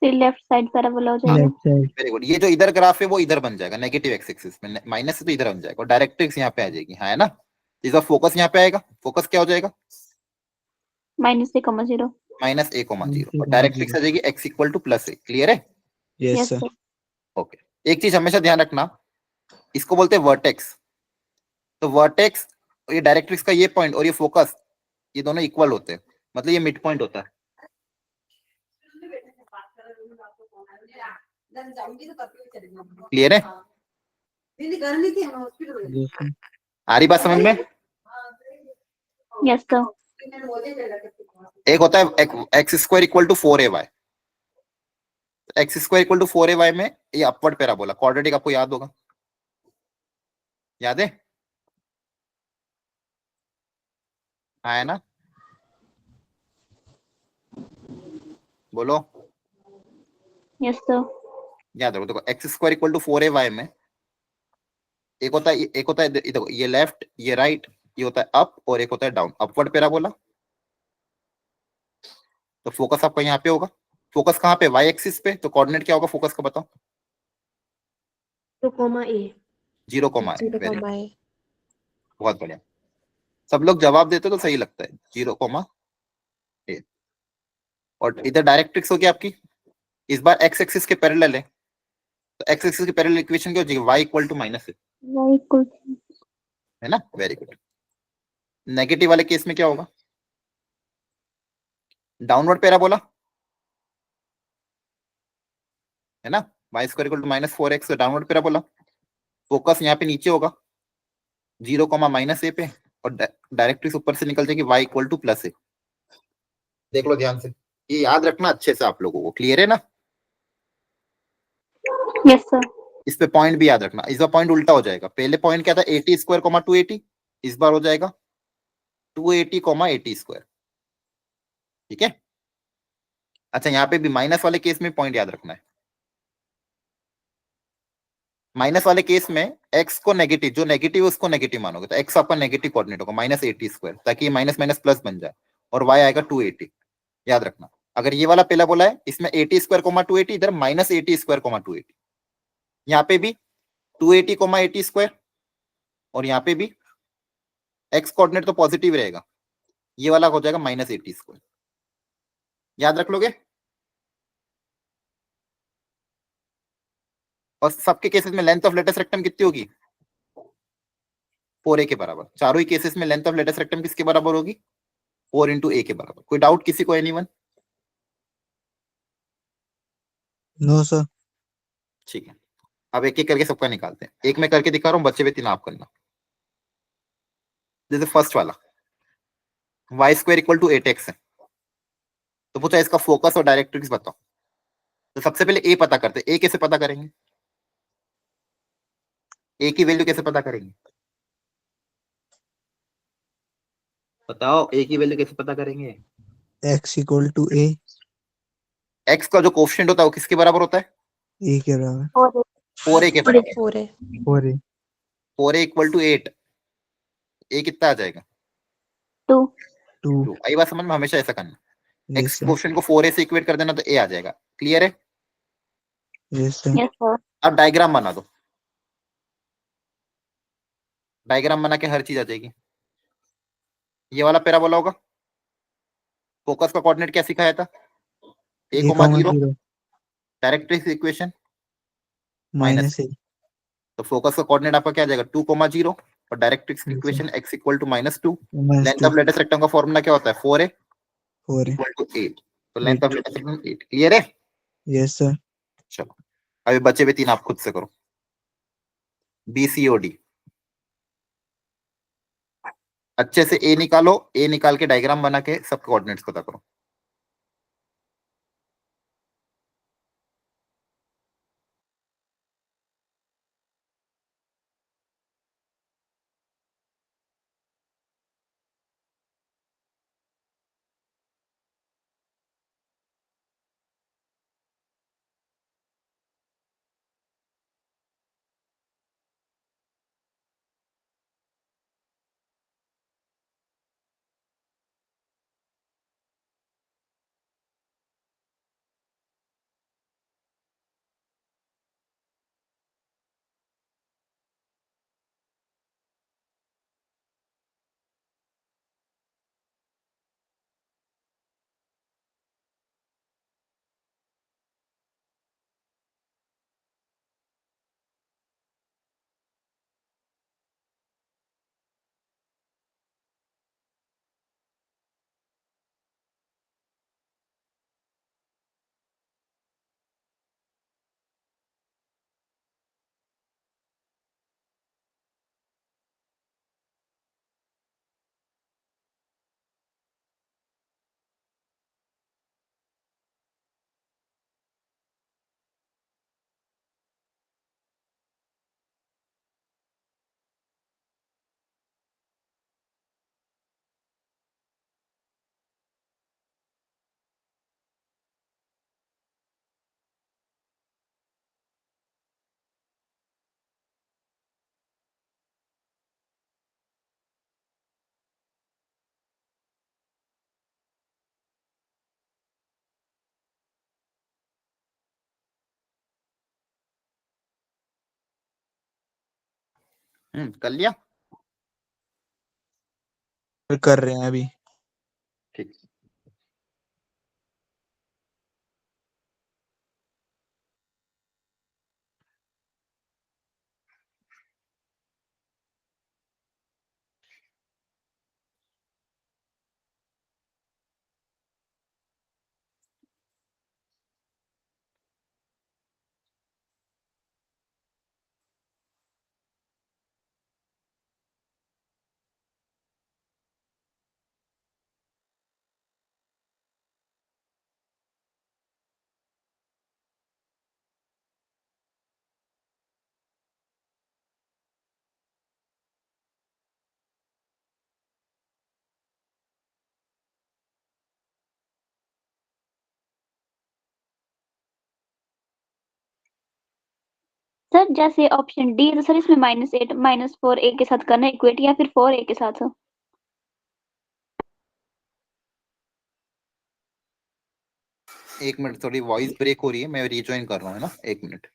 Speaker 3: फिर लेफ्ट साइड पैराबोला हो जाएगा।
Speaker 1: वेरी गुड, ये जो इधर ग्राफ है वो इधर बन जाएगा नेगेटिव एक्स एक्सिस में, माइनस से तो इधर बन जाएगा, और डायरेक्ट्रिक्स यहाँ पे आ जाएगी, हाँ है ना। इसका फोकस यहाँ पे आएगा, फोकस क्या हो जाएगा,
Speaker 3: -a,0.
Speaker 1: माइनस a,0, और डायरेक्ट्रिक्स आ जाएगी x इक्वल टू प्लस ए। क्लियर है?
Speaker 3: Yes sir.
Speaker 1: ओके, एक चीज हमेशा ध्यान रखना, इसको बोलते हैं वर्टेक्स। तो वर्टेक्स, ये डायरेक्ट्रिक्स का ये पॉइंट और ये फोकस, ये दोनों इक्वल होते हैं, मतलब ये मिड पॉइंट होता है। क्लियर है? आ रही बात समझ में?
Speaker 3: Yes sir.
Speaker 1: एक होता है x square equal to 4ay, x square equal to 4ay में ये अपवर्ड पैराबोला क्वाड्रेटिक आपको याद होगा, याद है? हाँ है ना, बोलो।
Speaker 3: Yes sir.
Speaker 1: याद रखो, देखो x square equal to 4ay में एक होता है ये देखो, ये लेफ्ट ये राइट, ये होता है अप, और एक होता है डाउन, अपवर्ड पैराबोला। तो फोकस आपका यहाँ पे होगा, फोकस कहाँ पे, वाई एक्सिस पे, तो कोऑर्डिनेट क्या होगा फोकस का, बताओ?
Speaker 4: 2, a.
Speaker 1: 0,a।
Speaker 4: 0, a.
Speaker 1: बहुत बढ़िया, सब लोग जवाब देते तो सही लगता है, 0,a। और इधर डायरेक्ट्रिक्स होगी आपकी, इस बार एक्स एक्सिस के पैरेलल है, तो एक्स एक्सिस के पैरेलल इक्वेशन क्या हो जाएगी, y इक्वल टू माइनस है ना। Very good. नेगेटिव वाले केस में क्या होगा, डाउनवर्ड पैराबोला है ना, y square equal to minus 4x, downward parabola. Focus यहाँ पे नीचे होगा 0,-a पे, और डायरेक्ट्रिक्स ऊपर से निकल जाएगी y इक्वल टू प्लस ए। देख लो ध्यान से, ये याद रखना अच्छे से आप लोगों को, क्लियर है ना?
Speaker 3: Yes sir.
Speaker 1: इस पे पॉइंट भी याद रखना, इस बार पॉइंट उल्टा हो जाएगा, पहले पॉइंट क्या था 80 स्क्वायर 280, इस बार हो जाएगा 280 80 स्क्वायर, ठीक है। अच्छा, यहाँ पे भी माइनस वाले केस में पॉइंट याद रखना है, माइनस वाले केस में x को नेगेटिव, जो नेगेटिव है उसको नेगेटिव मानोगे, तो x आपका नेगेटिव कोऑर्डिनेट होगा -80 स्क्वायर, ताकि ये माइनस माइनस प्लस बन जाए, और y आएगा 280। याद रखना, अगर ये वाला पहला बोला है इसमें 80 स्क्वायर 280, इधर -80 स्क्वायर 280, यहाँ पे भी 280 80 स्क्वायर, और यहाँ पे भी x कोऑर्डिनेट तो पॉजिटिव रहेगा, ये वाला हो जाएगा -80 स्क्वायर। याद रख लोगे? और सबके केसेस में लेंथ ऑफ लेटेस्ट रेक्टम कितनी होगी, 4a के बराबर। चारों ही केसेस में लेंथ ऑफ लेटेस्ट रेक्टम किसके बराबर होगी, 4 इंटू ए के बराबर। कोई डाउट किसी को, एनीवन?
Speaker 2: No sir.
Speaker 1: ठीक है, अब एक एक करके सबका निकालते हैं, एक मैं करके दिखा रहा हूँ, बच्चे हुए 3 आप करना। जैसे फर्स्ट वाला y square equal to 8x है, तो पूछा इसका फोकस और डायरेक्ट्रिक्स बताओ। तो सबसे पहले ए पता करते, ए कैसे पता करेंगे, ए की वैल्यू कैसे पता करेंगे, बताओ ए की वैल्यू कैसे पता करेंगे?
Speaker 2: x equal to a,
Speaker 1: x का जो कोफिशिएंट होता है वो किसके बराबर होता है,
Speaker 2: a के बराबर,
Speaker 1: 4a के बराबर।
Speaker 4: 4, a.
Speaker 2: 4a,
Speaker 1: 4a equal to 8, ए कितना आ जाएगा,
Speaker 3: 2.
Speaker 2: 2।
Speaker 1: आई बात समझ में, हमेशा ऐसा करना,
Speaker 2: यस
Speaker 1: एक्स
Speaker 2: सर,
Speaker 1: कोफिशिएंट को 4a से इक्वेट कर देना तो ए आ जाएगा। क्लियर है?
Speaker 2: Yes sir.
Speaker 3: Yes sir.
Speaker 1: अब डायग्राम बना दो, डायग्राम बना के हर चीज आ जाएगी। ये वाला पैराबोला होगा, फोकस का कोऑर्डिनेट क्या सिखाया था, a,
Speaker 2: a,
Speaker 1: 0 directrix equation
Speaker 2: minus a
Speaker 1: तो फोकस का कोऑर्डिनेट आपका क्या आ जाएगा 2, 0 और डायरेक्ट्रिक्स की
Speaker 2: Yes,
Speaker 1: equation x equal to -2
Speaker 2: minus
Speaker 1: length
Speaker 2: 2
Speaker 1: of latus rectum का फॉर्मूला क्या होता है 4a
Speaker 2: 4a
Speaker 1: इक्वल टू 8 तो length of latus rectum 8 clear है
Speaker 2: yes sir
Speaker 1: चलो अभी बचे हुए 3 आप खुद से करो बी सी ओ डी अच्छे से ए निकालो ए निकाल के डायग्राम बना के सब कोऑर्डिनेट्स पता करो कर लिया
Speaker 2: कर रहे हैं अभी
Speaker 1: ठीक
Speaker 3: सर जैसे ऑप्शन डी है तो सर इसमें -8 -4 a के साथ करना है इक्वेट या फिर 4 a के साथ
Speaker 1: एक मिनट थोड़ी वॉइस ब्रेक हो रही है मैं रिजॉइन कर रहा हूँ है ना एक मिनट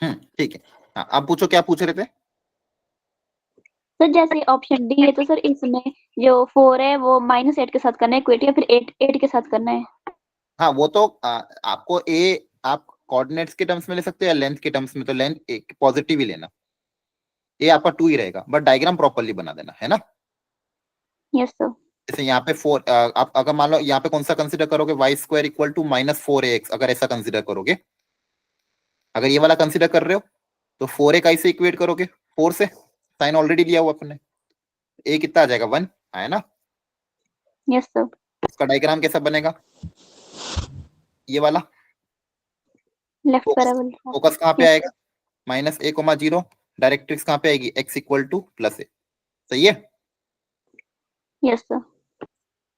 Speaker 1: ठीक है हाँ आप पूछो क्या पूछ रहे थे
Speaker 3: सर जैसे ऑप्शन डी है तो सर इसमें जो 4 है वो -8 के साथ करना है इक्वेट या फिर 8 के साथ करना है
Speaker 1: हाँ वो तो आपको ए आप कोऑर्डिनेट्स के टर्म्स में ले सकते हो या लेंथ के टर्म्स में तो लेंथ एक पॉजिटिव ही लेना ये आपका 2 ही रहेगा बट डायग्राम प्रॉपर्ली बना देना है ना
Speaker 3: यस सर
Speaker 1: जैसे यहाँ पे 4 आप अगर मान लो यहाँ पे कौन सा कंसिडर करोगे y² इक्वल टू -4ax अगर ऐसा कंसिडर करोगे अगर ये वाला कंसिडर कर रहे हो तो 4a का इसे इक्वेट करोगे 4 से साइन ऑलरेडी लिया हुआ अपने ए कितना आ जाएगा 1 आया ना
Speaker 3: यस सर
Speaker 1: इसका डायग्राम कैसा बनेगा ये वाला
Speaker 3: लेफ्ट पैराबोला
Speaker 1: फोकस कहाँ पे आएगा? -a, 0। डायरेक्ट्रिक्स कहाँ पे आएगी? x equal to +a। सही है।
Speaker 3: यस सर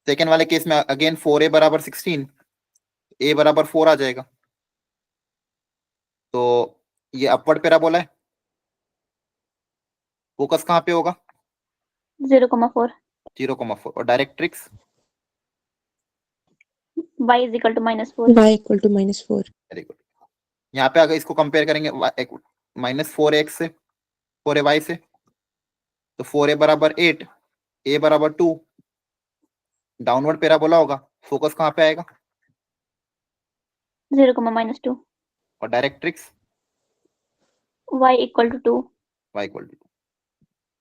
Speaker 1: सेकेंड वाले केस में अगेन 4a बराबर 16, a बराबर 4 आ जाएगा। तो ये अपवर्ड पैराबोला है। फोकस कहाँ पे होगा?
Speaker 3: 0,4
Speaker 1: 0,4। और directrix
Speaker 3: y is equal to -4
Speaker 5: y equal to -4
Speaker 1: very good. यहाँ पे अगर इसको कंपेयर करेंगे -4x से 4ay से, तो 4a बराबर 8, a बराबर 2, डाउनवर्ड पैराबोला होगा। फोकस कहाँ पे आएगा?
Speaker 3: 0,-2
Speaker 1: और directrix
Speaker 3: y equal to 2
Speaker 1: y equal to.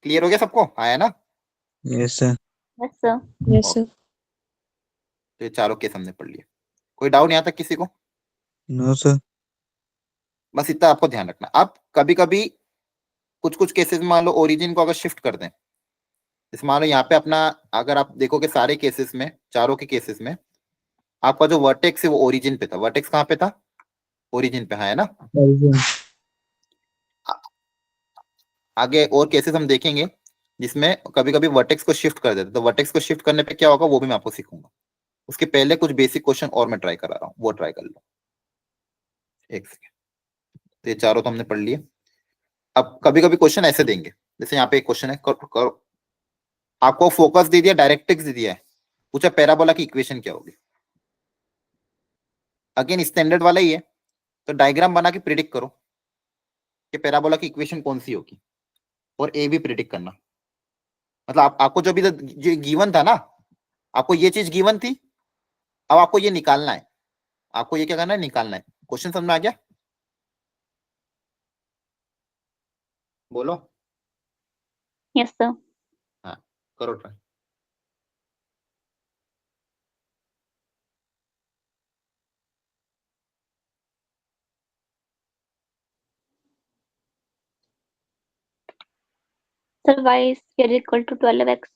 Speaker 1: Clear हो गया सबको? आया ना?
Speaker 2: Yes sir.
Speaker 3: Yes sir
Speaker 5: yes sir
Speaker 1: तो ये चारों केस हमने पढ़ लिए। कोई डाउट यहाँ तक किसी को?
Speaker 2: No sir.
Speaker 1: बस इतना आपको ध्यान रखना। अब कभी कभी कुछ कुछ केसेस में मान लो ओरिजिन को अगर शिफ्ट कर दें, जैसे मान लो यहाँ पे अपना, अगर आप देखोगे सारे केसेस में, चारों के केसेस में आपका जो वर्टेक्स है वो ओरिजिन पे था। वर्टेक्स कहाँ पे था? ओरिजिन पे, है ना? आगे और केसेस हम देखेंगे जिसमें कभी कभी वर्टेक्स को शिफ्ट कर देते। तो वर्टेक्स को शिफ्ट करने पे क्या होगा वो भी मैं आपको सिखाऊंगा। उसके पहले कुछ बेसिक क्वेश्चन और मैं ट्राई करा रहा हूँ, वो ट्राई कर लो। एक सेकेंड। तो ये चारों तो हमने पढ़ लिए। अब कभी कभी क्वेश्चन ऐसे देंगे, जैसे यहाँ पे एक क्वेश्चन है, करो। आपको फोकस दे दिया, डायरेक्ट्रिक्स दे दिया है, पूछा पैराबोला की इक्वेशन क्या होगी। अगेन स्टैंडर्ड वाला ही है, तो डायग्राम बना के प्रिडिक्ट करो कि पैराबोला की इक्वेशन कौन सी होगी, और ए भी प्रिडिक्ट करना। मतलब आपको जो भी जो गिवन था ना, आपको ये चीज गिवन थी, अब आपको ये निकालना है। आपको ये क्या करना है? निकालना है। क्वेश्चन समझ में आ गया? बोलो।
Speaker 3: यस सर
Speaker 1: हाँ, करो try.
Speaker 3: Sir y is equal to 12x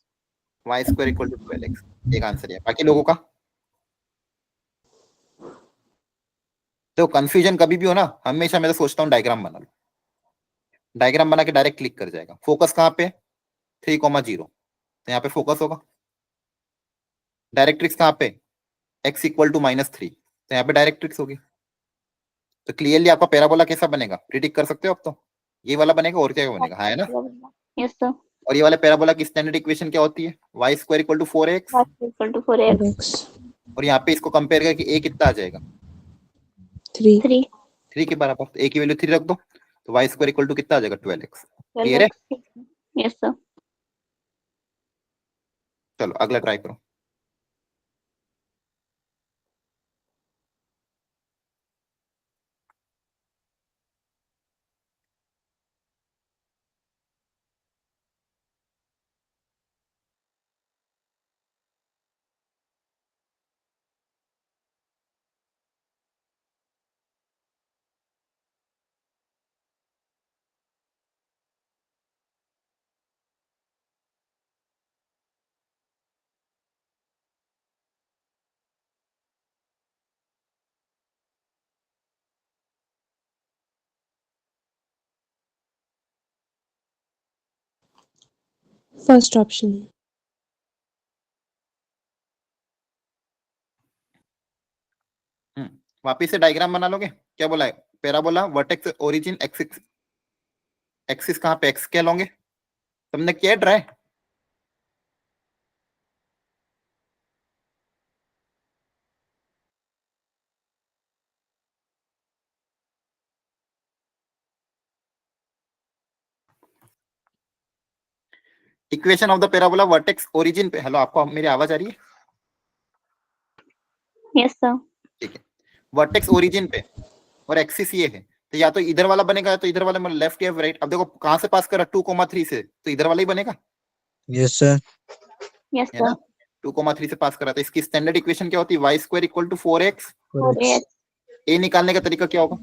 Speaker 1: y² equal to 12x एक आंसर है। बाकी लोगों का तो कंफ्यूजन कभी भी हो ना, हमेशा मैं तो सोचता हूँ डायग्राम बना लो। डायग्राम बना के डायरेक्ट क्लिक कर जाएगा। फोकस कहाँ पे? 3,0, तो यहाँ पे फोकस होगा। डायरेक्ट्रिक्स कहाँ पे? x इक्वल टू -3, तो यहाँ पे डायरेक्ट्रिक्स होगी। तो क्लियरली आपका पैराबोला कैसा बनेगा प्रिडिक्ट कर सकते हो अब तो। ये वाला बनेगा, और क्या बनेगा, है ना?
Speaker 3: यस सर
Speaker 1: और ये वाले पैराबोला की स्टैंडर्ड इक्वेशन क्या होती है? y² equal to 4x।
Speaker 3: y is equal to 4x
Speaker 5: x
Speaker 1: और यहाँ पे इसको कंपेयर करके a कितना आ जाएगा?
Speaker 5: 3
Speaker 3: 3
Speaker 1: 3 के बराबर। तो a की वैल्यू 3 रख दो, तो y² इक्वल टू कितना आ जाएगा? 12x। क्लियर है?
Speaker 3: 12x यस सर
Speaker 1: चलो अगला ट्राई करो।
Speaker 5: first option
Speaker 1: वापिस से डायग्राम बना लोगे? क्या बोला है? Parabola vertex origin axis, axis कहाँ पे? एक्स क्या लोगे? तुमने किया try? Equation of the parabola vertex origin पे। हेलो, आपको मेरी आवाज आ रही है?
Speaker 3: यस सर
Speaker 1: ठीक है। वर्टेक्स ओरिजिन पे और एक्सिस ये है, तो या तो इधर वाला बनेगा, तो इधर वाला मतलब लेफ्ट या राइट। अब देखो कहां से पास कर रहा? 2,3 से, तो इधर वाला ही बनेगा,
Speaker 2: यस सर।
Speaker 3: यस
Speaker 1: है ना?
Speaker 3: सर
Speaker 1: 2,3 से पास कर रहा था। इसकी स्टैंडर्ड इक्वेशन क्या होती है? y² equal to 4x।
Speaker 3: 4x
Speaker 1: a निकालने का तरीका क्या होगा?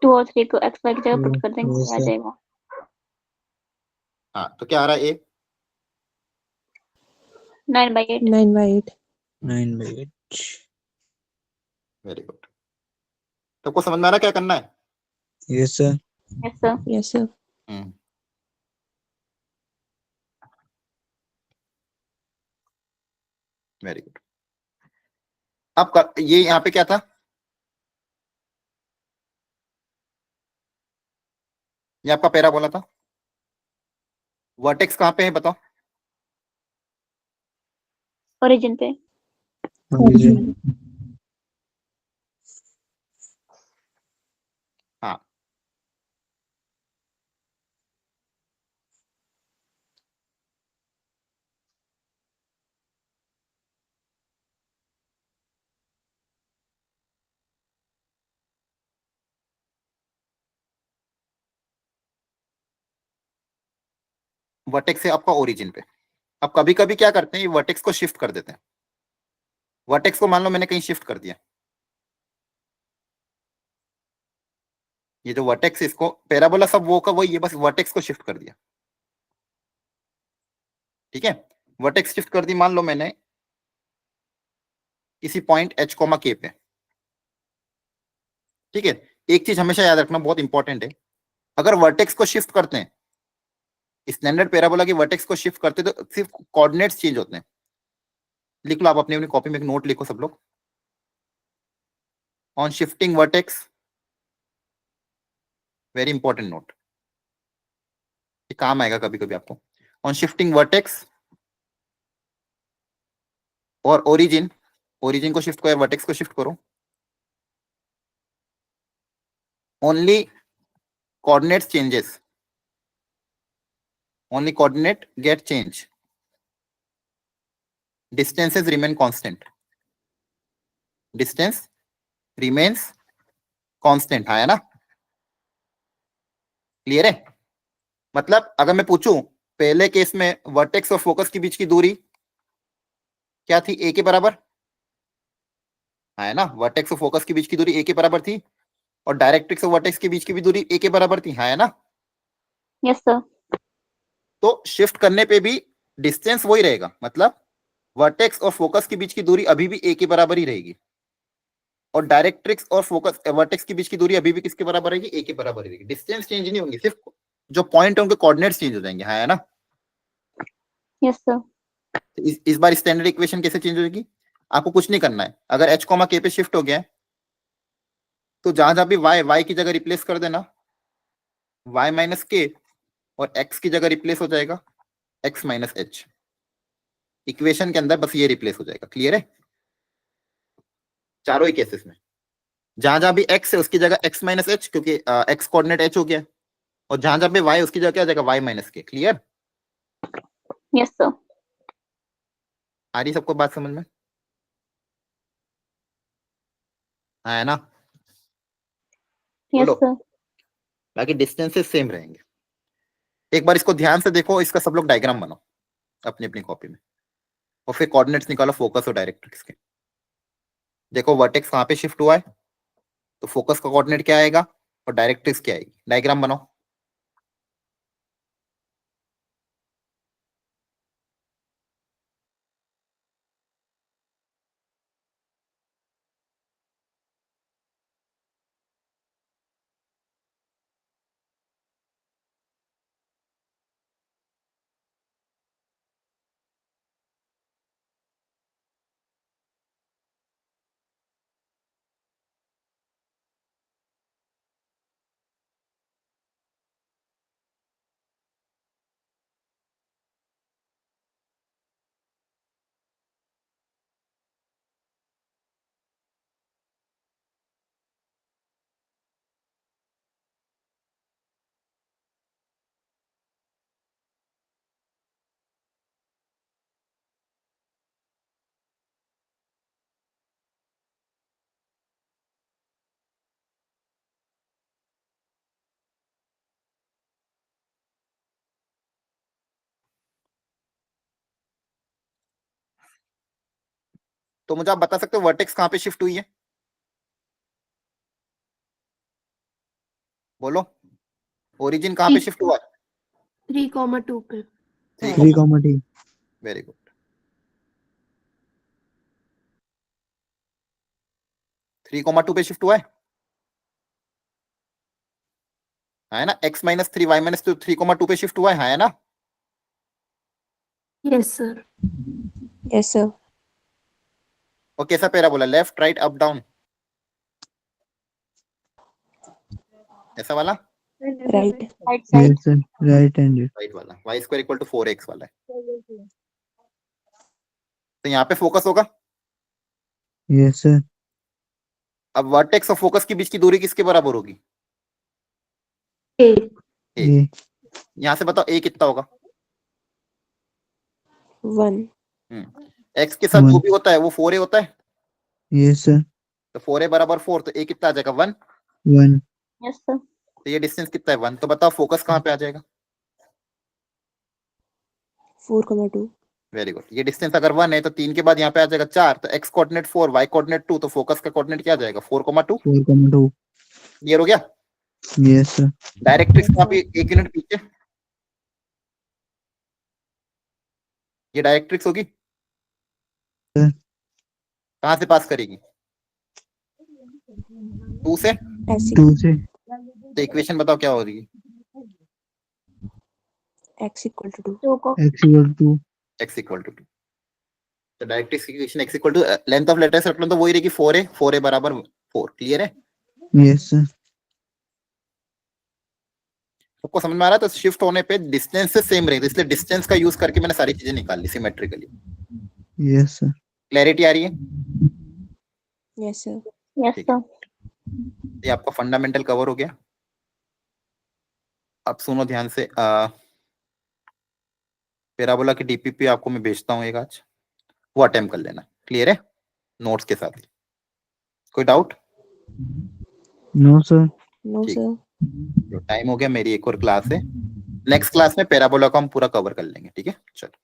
Speaker 3: 2 और 3 को x y की जगह पुट कर देंगे,
Speaker 2: yes,
Speaker 3: आ
Speaker 2: sir.
Speaker 3: जाएगा
Speaker 1: हाँ, तो क्या आ रहा है? a
Speaker 3: 9/8
Speaker 5: 9/8
Speaker 2: 9/8
Speaker 1: very good. सबको समझ में आ रहा है क्या करना है?
Speaker 2: Yes, sir.
Speaker 3: Yes sir.
Speaker 5: Yes, sir.
Speaker 1: Very good. अब ये यहाँ पे क्या था? ये आपका पैराबोला था। वर्टेक्स कहाँ पे है बताओ?
Speaker 3: ओरिजिन पे।
Speaker 2: Origin.
Speaker 1: हाँ, वर्टेक्स से आपका ओरिजिन पे। अब कभी कभी क्या करते हैं, वर्टेक्स को शिफ्ट कर देते हैं। वर्टेक्स को मान लो मैंने कहीं शिफ्ट कर दिया, ये जो वर्टेक्स, इसको पैराबोला सब वो का वही है, बस वर्टेक्स को शिफ्ट कर दिया। ठीक है, वर्टेक्स शिफ्ट कर दी मान लो मैंने किसी पॉइंट एच कोमा के पे। ठीक है, एक चीज हमेशा याद रखना, बहुत इंपॉर्टेंट है, अगर वर्टेक्स को शिफ्ट करते हैं, स्टैंडर्ड पैराबोला के वर्टेक्स को शिफ्ट करते तो सिर्फ कोऑर्डिनेट्स चेंज होते हैं। लिख लो आप अपनी अपनी कॉपी में, एक नोट लिखो सब लोग, on shifting vertex, very important note, ये काम आएगा कभी कभी आपको। ऑन शिफ्टिंग वर्टेक्स और ओरिजिन, ओरिजिन को शिफ्ट करो, वर्टेक्स को शिफ्ट करो, only coordinates changes, only coordinate get change, distances remain constant, distance remains constant, है ना? क्लियर है? मतलब अगर मैं पूछूं पहले केस में वर्टेक्स और फोकस के बीच की दूरी क्या थी? ए के बराबर, है ना? वर्टेक्स और फोकस के बीच की दूरी ए के बराबर थी, और डायरेक्ट्रिक्स और वर्टेक्स के बीच की भी दूरी ए के बराबर थी, है ना?
Speaker 3: Yes sir.
Speaker 1: तो शिफ्ट करने पे भी डिस्टेंस वही रहेगा, मतलब वर्टेक्स और फोकस के बीच की दूरी अभी भी ए के बराबर ही रहेगी, और डायरेक्ट्रिक्स और फोकस वर्टेक्स के बीच की दूरी अभी भी किसके बराबर रहेगी? ए के बराबर रहेगी। डिस्टेंस चेंज नहीं होंगी, सिर्फ जो पॉइंट है उनके कोऑर्डिनेट्स चेंज हो जाएंगे, है ना?
Speaker 3: Yes sir.
Speaker 1: इस बार स्टैंडर्ड इक्वेशन कैसे चेंज हो जाएगी? आपको कुछ नहीं करना है, अगर एच कॉमा के पे शिफ्ट हो गया है तो जहां जहां भी वाई की जगह रिप्लेस कर देना वाई माइनस के, और एक्स की जगह रिप्लेस हो जाएगा एक्स माइनस एच। इक्वेशन के अंदर बस ये रिप्लेस हो जाएगा। क्लियर है? चारों ही केसेस में जहां जहां भी एक्स है उसकी जगह एक्स माइनस एच, क्योंकि एक्स कोऑर्डिनेट एच हो गया, और जहां जहां पे वाई उसकी जगह क्या हो जाएगा? Y minus K. Clear?
Speaker 3: Yes sir.
Speaker 1: आ रही सबको बात समझ में? है ना?
Speaker 3: यस
Speaker 1: बोलो।
Speaker 3: सर।
Speaker 1: बाकी डिस्टेंसेस सेम रहेंगे। एक बार इसको ध्यान से देखो, इसका सब लोग डायग्राम बनाओ अपनी अपनी कॉपी में, और फिर कोऑर्डिनेट्स निकालो फोकस और डायरेक्ट्रिक्स के। देखो वर्टेक्स कहाँ पे शिफ्ट हुआ है, तो फोकस का कोऑर्डिनेट क्या आएगा और डायरेक्ट्रिक्स क्या आएगी। डायग्राम बनाओ। तो मुझे आप बता सकते हो वर्टेक्स कहाँ पे शिफ्ट हुई है? बोलो। ओरिजिन कहाँ पे शिफ्ट हुआ है?
Speaker 4: 3,2 पे।
Speaker 2: 3,
Speaker 1: वेरी गुड। 3,2 पे शिफ्ट हुआ है। है ना, x माइनस 3 y माइनस 2 3,2 पे शिफ्ट हुआ है ना?
Speaker 4: Yes, sir.
Speaker 5: Yes, sir.
Speaker 1: और कैसा parabola, left right up down, ऐसा वाला?
Speaker 5: Right.
Speaker 3: Right side.
Speaker 6: Yes, sir. Right-handed.
Speaker 1: Right वाला, y square equal to 4x वाला है। तो यहाँ पे फोकस होगा।
Speaker 6: Yes, sir.
Speaker 1: अब वर्टेक्स और फोकस के बीच की दूरी किसके बराबर होगी?
Speaker 4: A.
Speaker 6: A.
Speaker 1: यहाँ से बताओ a कितना होगा?
Speaker 5: 1.
Speaker 1: x के साथ जो
Speaker 6: One.
Speaker 1: भी होता है वो 4a होता है,
Speaker 6: Yes, sir.
Speaker 1: तो 4a बराबर 4, तो a कितना आ जाएगा? 1।
Speaker 6: 1.
Speaker 3: Yes sir.
Speaker 1: तो ये डिस्टेंस कितना है? 1। तो बताओ फोकस कहाँ पे आ जाएगा?
Speaker 5: 4,2.
Speaker 1: Very good. ये डिस्टेंस अगर 1 है तो 3 के बाद यहाँ पे आ जाएगा 4, तो x कोऑर्डिनेट 4, y कोऑर्डिनेट 2, तो फोकस का कोऑर्डिनेट क्या आ जाएगा? 4,2।
Speaker 6: 4,2.
Speaker 1: क्लियर हो गया?
Speaker 6: Yes, sir.
Speaker 1: डायरेक्ट्रिक्स कहाँ पे? 1 यूनिट पीछे, ये डायरेक्ट्रिक्स होगी,
Speaker 6: Sir.
Speaker 1: कहाँ से पास करेगी? 2 से।
Speaker 5: ऐसे
Speaker 6: 2 से.
Speaker 1: तो इक्वेशन बताओ क्या हो रही है?
Speaker 5: x equal to 2.
Speaker 3: 2 को
Speaker 6: X equal to.
Speaker 1: x equal to 2। तो डायरेक्ट्रिक्स की equation x equal to length of latus रख लो तो वही रहेगी 4a, 4a बराबर 4। क्लियर है?
Speaker 6: Yes, sir.
Speaker 1: सबको समझ में आ रहा है? तो शिफ्ट होने पे डिस्टेंस से सेम रहेगा, इसलिए डिस्टेंस का यूज करके मैंने सारी चीजें निकाल ली सिमेट्रिकली।
Speaker 6: Yes, sir.
Speaker 1: क्लैरिटी आ रही है?
Speaker 5: Yes, sir.
Speaker 3: यस
Speaker 1: ठीक है।
Speaker 3: सर।
Speaker 1: ये आपका फंडामेंटल कवर हो गया। अब सुनो ध्यान से, पैराबोला की डीपीपी आपको मैं भेजता हूँ एक आज, वो अटेम्प्ट कर लेना। क्लियर है? नोट्स के साथ। कोई डाउट?
Speaker 6: No, sir.
Speaker 5: No,
Speaker 1: ठीक।
Speaker 5: sir.
Speaker 1: टाइम हो गया, मेरी एक और क्लास है, नेक्स्ट क्लास में पैराबोला को हम पूरा कवर कर लेंगे। ठीक है, चलो।